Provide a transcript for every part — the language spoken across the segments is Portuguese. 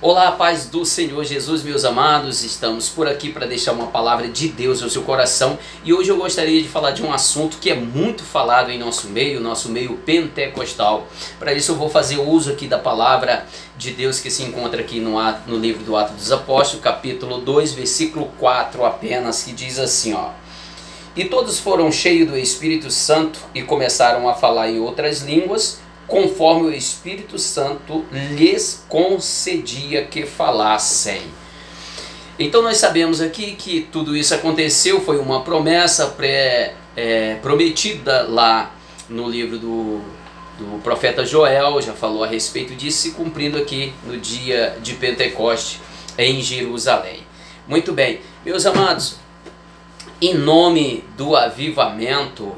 Olá, paz do Senhor Jesus, meus amados. Estamos por aqui para deixar uma palavra de Deus ao seu coração. E hoje eu gostaria de falar de um assunto que é muito falado em nosso meio pentecostal. Para isso eu vou fazer uso aqui da palavra de Deus que se encontra aqui no livro do Atos dos Apóstolos, capítulo 2, versículo 4 apenas, que diz assim, ó. E todos foram cheios do Espírito Santo e começaram a falar em outras línguas, conforme o Espírito Santo lhes concedia que falassem. Então nós sabemos aqui que tudo isso aconteceu, foi uma promessa prometida lá no livro do profeta Joel, já falou a respeito disso, se cumprindo aqui no dia de Pentecoste em Jerusalém. Muito bem, meus amados, em nome do avivamento,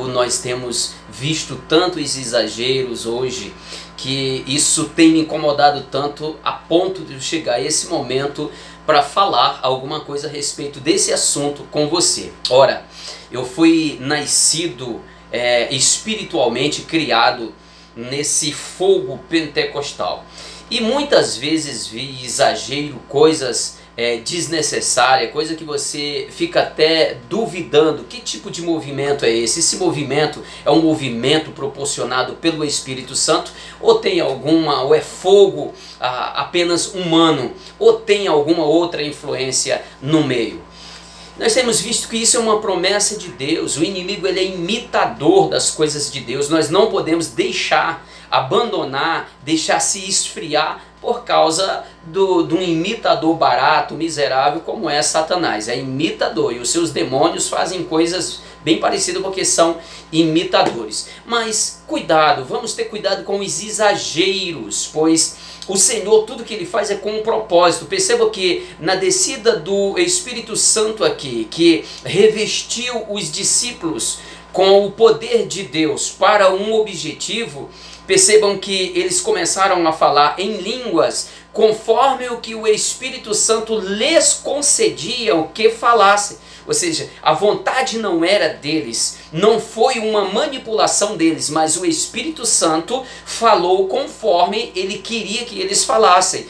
nós temos visto tantos exageros hoje, que isso tem me incomodado tanto a ponto de chegar a esse momento para falar alguma coisa a respeito desse assunto com você. Ora, eu fui nascido espiritualmente criado nesse fogo pentecostal e muitas vezes vi exagero, coisas desnecessária, coisa que você fica até duvidando que tipo de movimento é esse. Esse movimento é um movimento proporcionado pelo Espírito Santo, ou tem ou é fogo apenas humano, ou tem alguma outra influência no meio. Nós temos visto que isso é uma promessa de Deus. O inimigo ele é imitador das coisas de Deus. Nós não podemos abandonar, deixar se esfriar por causa de um imitador barato, miserável, como é Satanás. É imitador, e os seus demônios fazem coisas bem parecidas porque são imitadores. Mas cuidado, vamos ter cuidado com os exageros, pois o Senhor, tudo que Ele faz é com um propósito. Perceba que na descida do Espírito Santo aqui, que revestiu os discípulos com o poder de Deus para um objetivo, percebam que eles começaram a falar em línguas conforme o que o Espírito Santo lhes concedia o que falassem. Ou seja, a vontade não era deles, não foi uma manipulação deles, mas o Espírito Santo falou conforme ele queria que eles falassem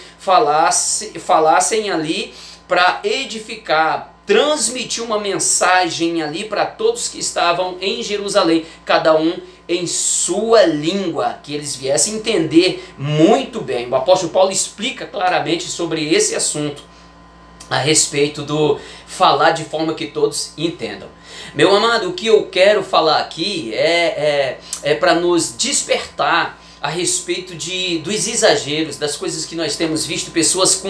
ali para edificar, transmitir uma mensagem ali para todos que estavam em Jerusalém, cada um em sua língua, que eles viessem entender muito bem. O apóstolo Paulo explica claramente sobre esse assunto, a respeito do falar de forma que todos entendam. Meu amado, o que eu quero falar aqui é para nos despertar a respeito dos exageros, das coisas que nós temos visto, pessoas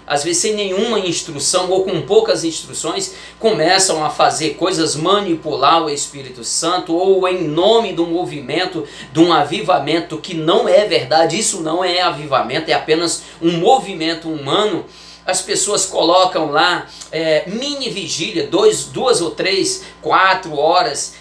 às vezes sem nenhuma instrução ou com poucas instruções, começam a fazer coisas, manipular o Espírito Santo, ou em nome de um movimento, de um avivamento que não é verdade. Isso não é avivamento, é apenas um movimento humano. As pessoas colocam lá mini vigília, 2 ou 3, 4 horas,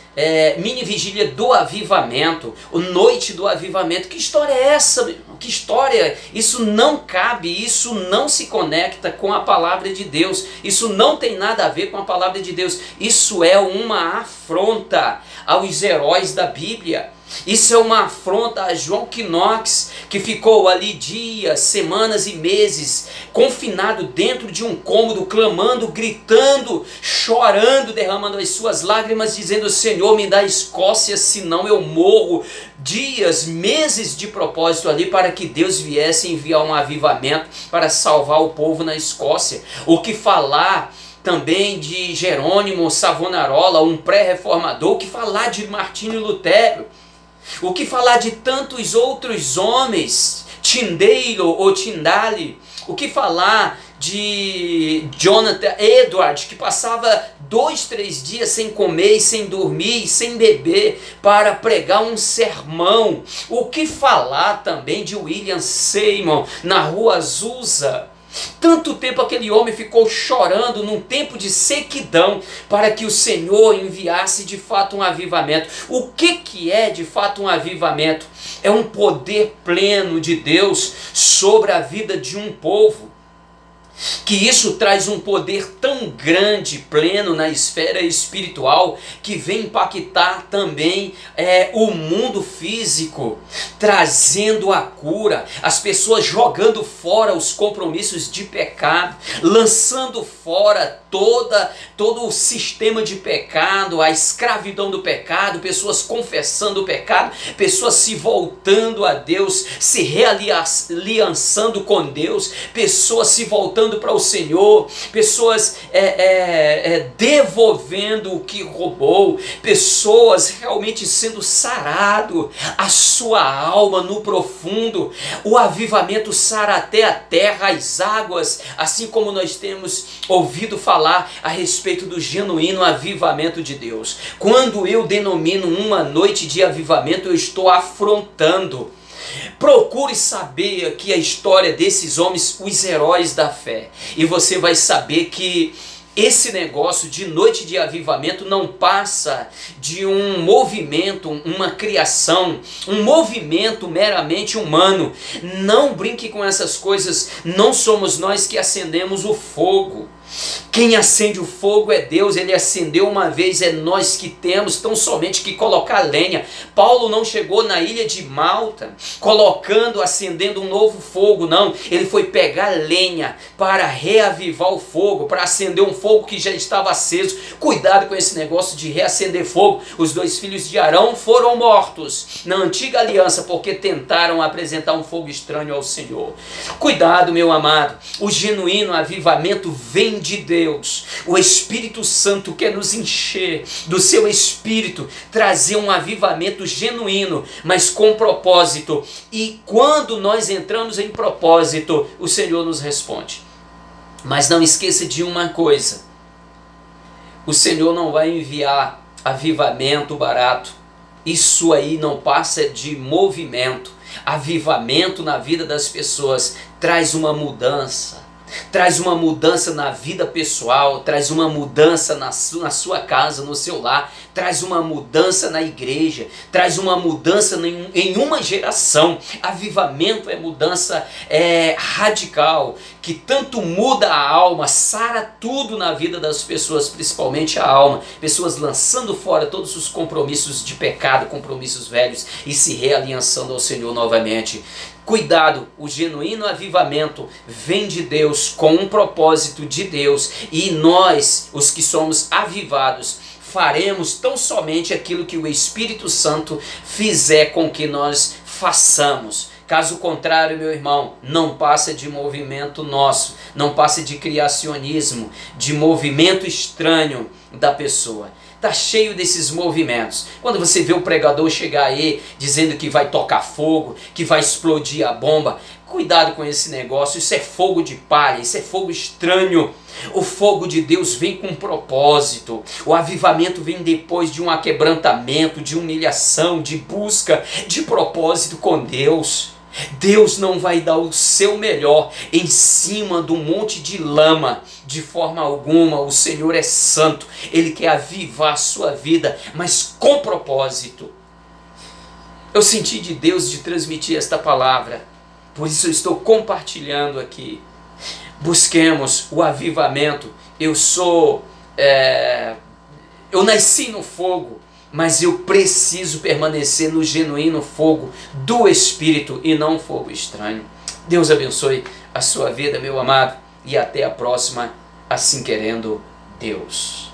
mini vigília do avivamento, noite do avivamento. Que história é essa? Que história? Isso não cabe, isso não se conecta com a palavra de Deus, isso não tem nada a ver com a palavra de Deus. Isso é uma afronta aos heróis da Bíblia. Isso é uma afronta a João Knox, que ficou ali dias, semanas e meses, confinado dentro de um cômodo, clamando, gritando, chorando, derramando as suas lágrimas, dizendo: Senhor, me dá Escócia, senão eu morro. Dias, meses de propósito ali para que Deus viesse enviar um avivamento para salvar o povo na Escócia. O que falar também de Jerônimo Savonarola, um pré-reformador? O que falar de Martinho Lutero? O que falar de tantos outros homens, Tyndale ou Tyndale? O que falar de Jonathan Edwards, que passava 2, 3 dias sem comer e sem dormir e sem beber para pregar um sermão? O que falar também de William Seymour na Rua Azusa? Tanto tempo aquele homem ficou chorando num tempo de sequidão para que o Senhor enviasse de fato um avivamento. O que é de fato um avivamento? É um poder pleno de Deus sobre a vida de um povo. que isso traz um poder tão grande, pleno na esfera espiritual, que vem impactar também o mundo físico, trazendo a cura, as pessoas jogando fora os compromissos de pecado, lançando fora todo o sistema de pecado, a escravidão do pecado, pessoas confessando o pecado, pessoas se voltando a Deus, se realiançando com Deus, pessoas se voltando para o Senhor, pessoas devolvendo o que roubou, pessoas realmente sendo sarado a sua alma no profundo. O avivamento sara até a terra, as águas, assim como nós temos ouvido falar a respeito do genuíno avivamento de Deus. Quando eu denomino uma noite de avivamento, eu estou afrontando. Procure saber aqui a história desses homens, os heróis da fé, e você vai saber que esse negócio de noite de avivamento não passa de um movimento, uma criação, um movimento meramente humano. Não brinque com essas coisas, não somos nós que acendemos o fogo. Quem acende o fogo é Deus, Ele acendeu uma vez, é nós que temos tão somente que colocar lenha. Paulo não chegou na ilha de Malta acendendo um novo fogo, não. Ele foi pegar lenha para reavivar o fogo, para acender um fogo que já estava aceso. Cuidado com esse negócio de reacender fogo. Os 2 filhos de Arão foram mortos na antiga aliança porque tentaram apresentar um fogo estranho ao Senhor. Cuidado, meu amado, o genuíno avivamento vem de Deus. O Espírito Santo quer nos encher do seu Espírito, trazer um avivamento genuíno, mas com propósito. E quando nós entramos em propósito, o Senhor nos responde. Mas não esqueça de uma coisa: o Senhor não vai enviar avivamento barato. Isso aí não passa de movimento. Avivamento na vida das pessoas traz uma mudança. Traz uma mudança na vida pessoal, traz uma mudança na sua casa, no seu lar, traz uma mudança na igreja, traz uma mudança em uma geração. Avivamento é mudança radical, que tanto muda a alma, sara tudo na vida das pessoas, principalmente a alma. Pessoas lançando fora todos os compromissos de pecado, compromissos velhos, e se realiançando ao Senhor novamente. Cuidado, o genuíno avivamento vem de Deus, com um propósito de Deus, e nós, os que somos avivados, faremos tão somente aquilo que o Espírito Santo fizer com que nós façamos. Caso contrário, meu irmão, não passa de movimento nosso, não passa de criacionismo, de movimento estranho da pessoa. Está cheio desses movimentos. Quando você vê o pregador chegar aí dizendo que vai tocar fogo, que vai explodir a bomba, cuidado com esse negócio. Isso é fogo de palha, isso é fogo estranho. O fogo de Deus vem com propósito. O avivamento vem depois de um aquebrantamento, de humilhação, de busca, de propósito com Deus. Deus não vai dar o seu melhor em cima de um monte de lama, de forma alguma. O Senhor é santo, Ele quer avivar a sua vida, mas com propósito. Eu senti de Deus de transmitir esta palavra, por isso eu estou compartilhando aqui. Busquemos o avivamento. Eu nasci no fogo, mas eu preciso permanecer no genuíno fogo do Espírito e não fogo estranho. Deus abençoe a sua vida, meu amado, e até a próxima, assim querendo Deus.